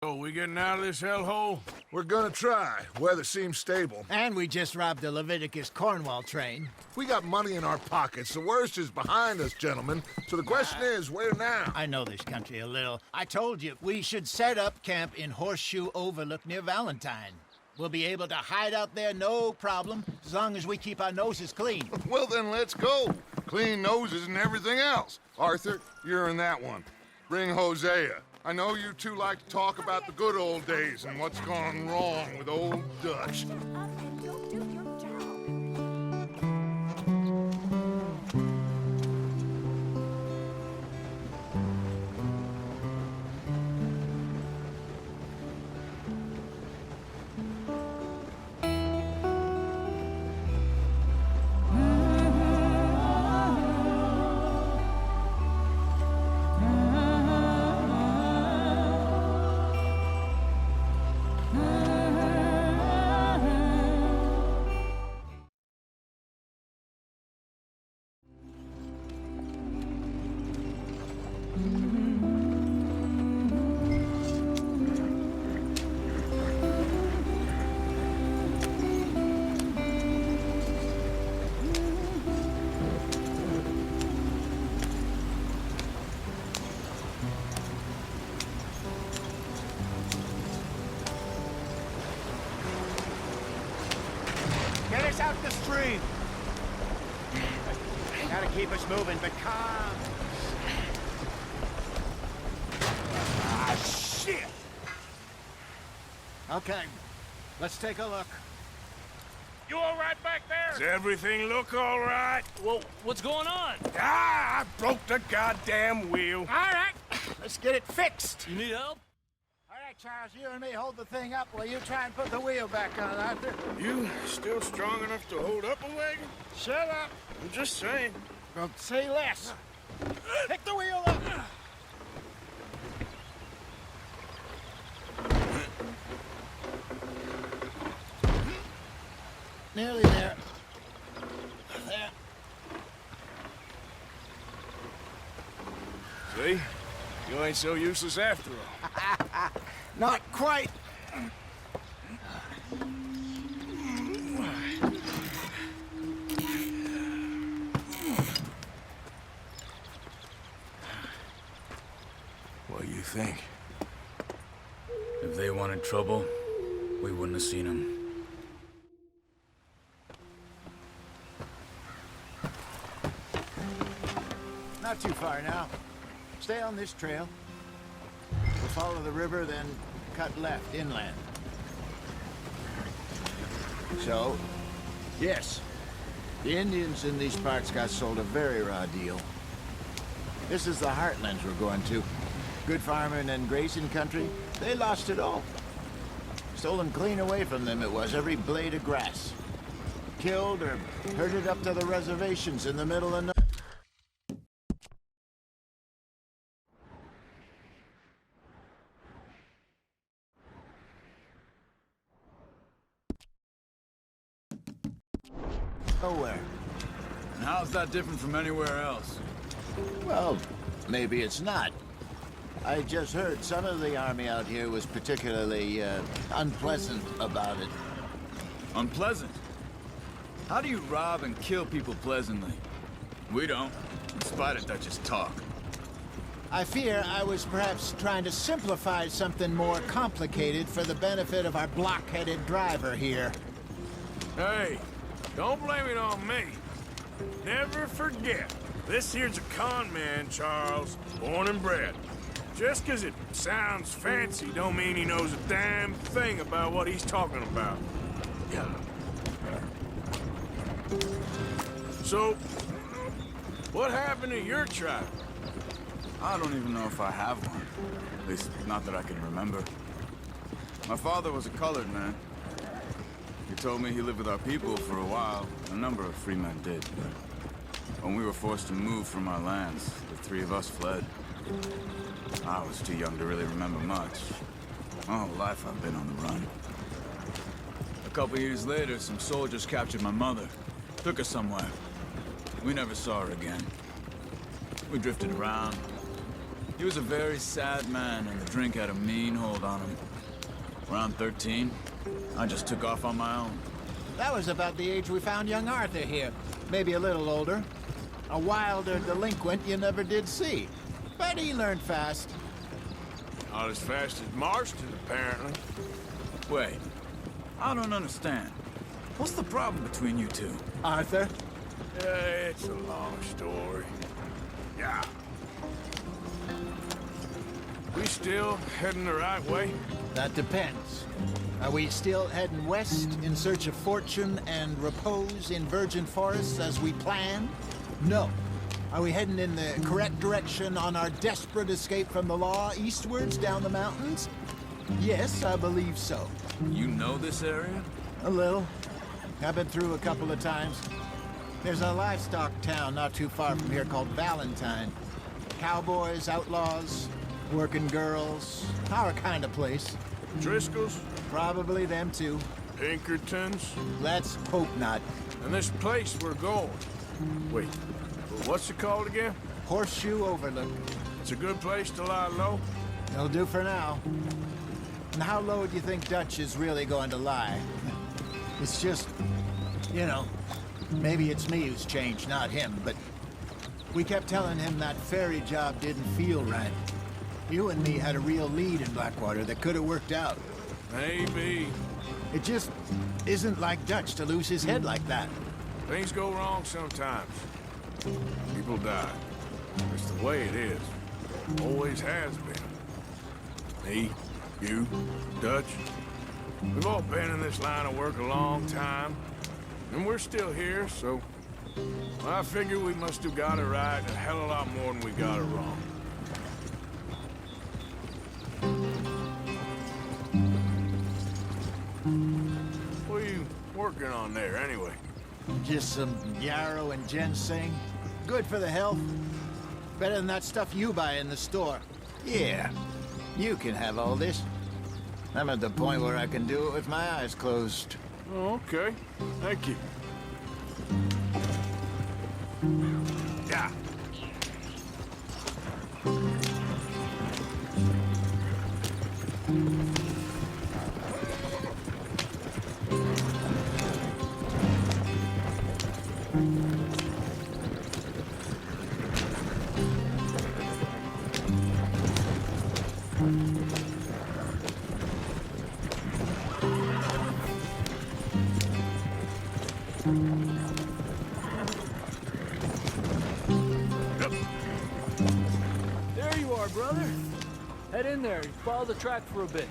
So, we getting out of this hellhole? We're gonna try. Weather seems stable. And we just robbed the Leviticus Cornwall train. We got money in our pockets. The worst is behind us, gentlemen. So the question is, where now? I know this country a little. I told you, we should set up camp in Horseshoe Overlook near Valentine. We'll be able to hide out there, no problem, as long as we keep our noses clean. Well, then let's go. Clean noses and everything else. Arthur, you're in that one. Bring Hosea. I know you two like to talk about the good old days and what's gone wrong with old Dutch. Get us out the stream! Gotta keep us moving, but calm. Ah, shit! Okay, let's take a look. You all right back there? Does everything look all right? Well, what's going on? Ah, I broke the goddamn wheel. All right, let's get it fixed. You need help? All right, Charles, you and me hold the thing up while you try and put the wheel back on, Arthur. You still strong enough to hold up a wagon? Shut up. I'm just saying. Well, say less. Pick the wheel up. Nearly there. There. See? You ain't so useless after all. Not quite. What do you think? If they wanted trouble, we wouldn't have seen them. Not too far now. Stay on this trail. We'll follow the river, then cut left inland. So, yes, the Indians in these parts got sold a very raw deal. This is the heartlands we're going to. Good farming and grazing country, they lost it all. Stolen clean away from them it was, every blade of grass. Killed or herded up to the reservations in the middle of nowhere. Nowhere. And how's that different from anywhere else? Well, maybe it's not. I just heard some of the army out here was particularly unpleasant about it. Unpleasant? How do you rob and kill people pleasantly? We don't, in spite of Dutch's talk. I fear I was perhaps trying to simplify something more complicated for the benefit of our block-headed driver here. Hey, don't blame it on me. Never forget, this here's a con man, Charles, born and bred. Just 'cause it sounds fancy don't mean he knows a damn thing about what he's talking about. So, what happened to your tribe? I don't even know if I have one. At least, not that I can remember. My father was a colored man. He told me he lived with our people for a while. A number of free men did. When we were forced to move from our lands, the three of us fled. I was too young to really remember much. My whole life I've been on the run. A couple years later, some soldiers captured my mother. Took her somewhere. We never saw her again. We drifted around. He was a very sad man, and the drink had a mean hold on him. Around 13, I just took off on my own. That was about the age we found young Arthur here. Maybe a little older. A wilder delinquent you never did see. But he learned fast. Not as fast as Marston, apparently. Wait, I don't understand. What's the problem between you two? Arthur? It's a long story. Yeah. We still heading the right way? That depends. Are we still heading west in search of fortune and repose in virgin forests as we planned? No. Are we heading in the correct direction on our desperate escape from the law eastwards down the mountains? Yes, I believe so. You know this area? A little. I've been through a couple of times. There's a livestock town not too far from here called Valentine. Cowboys, outlaws, working girls, our kind of place. Driscoll's? Probably them too. Pinkertons? Let's hope not. And this place we're going. Wait, what's it called again? Horseshoe Overlook. It's a good place to lie low? It'll do for now. And how low do you think Dutch is really going to lie? It's just, you know, maybe it's me who's changed, not him, but we kept telling him that ferry job didn't feel right. You and me had a real lead in Blackwater that could have worked out. Maybe. It just isn't like Dutch to lose his head like that. Things go wrong sometimes. People die. It's the way it is. Always has been. Me, you, Dutch. We've all been in this line of work a long time. And we're still here, so... I figure we must have got it right a hell of a lot more than we got it wrong. What are you working on there, anyway? Just some yarrow and ginseng. Good for the health. Better than that stuff you buy in the store. Yeah, you can have all this. I'm at the point where I can do it with my eyes closed. Oh, okay. Thank you. Yeah. There you are, brother. Head in there and follow the track for a bit.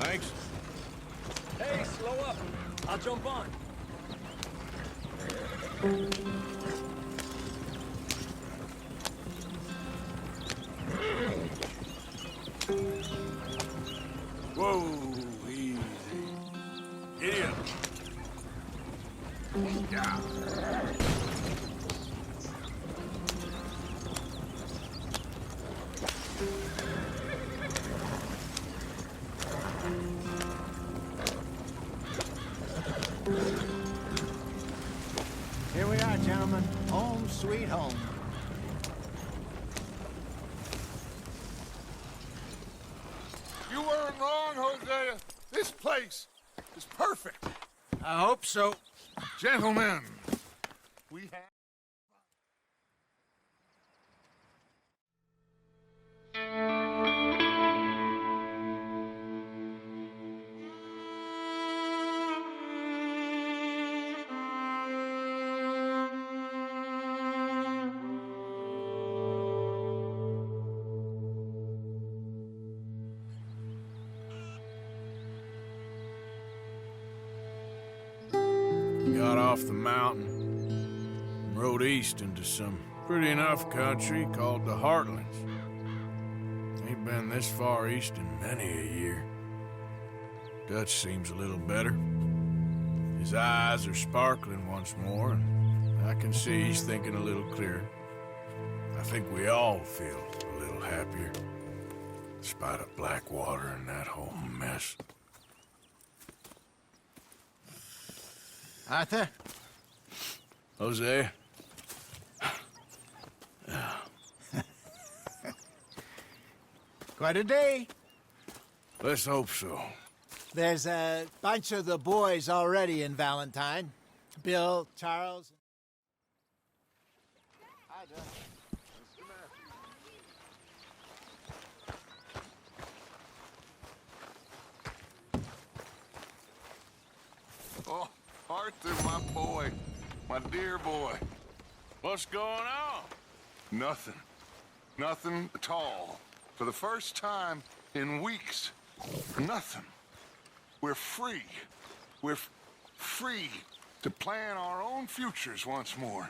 Thanks. Hey, slow up. I'll jump on. Whoa, easy. Giddy up. Yeah. Here we are, gentlemen. Home sweet home. You weren't wrong, Hosea. This place is perfect. I hope so. Gentlemen, we have... Got off the mountain and rode east into some pretty enough country called the Heartlands. Ain't been this far east in many a year. Dutch seems a little better. His eyes are sparkling once more, and I can see he's thinking a little clearer. I think we all feel a little happier, in spite of Blackwater and that whole mess. Arthur? Hosea? Quite a day. Let's hope so. There's a bunch of the boys already in Valentine. Bill, Charles. Hi, Doug. Oh, Arthur, my boy. My dear boy. What's going on? Nothing. Nothing at all. For the first time in weeks. Nothing. We're free. We're free to plan our own futures once more.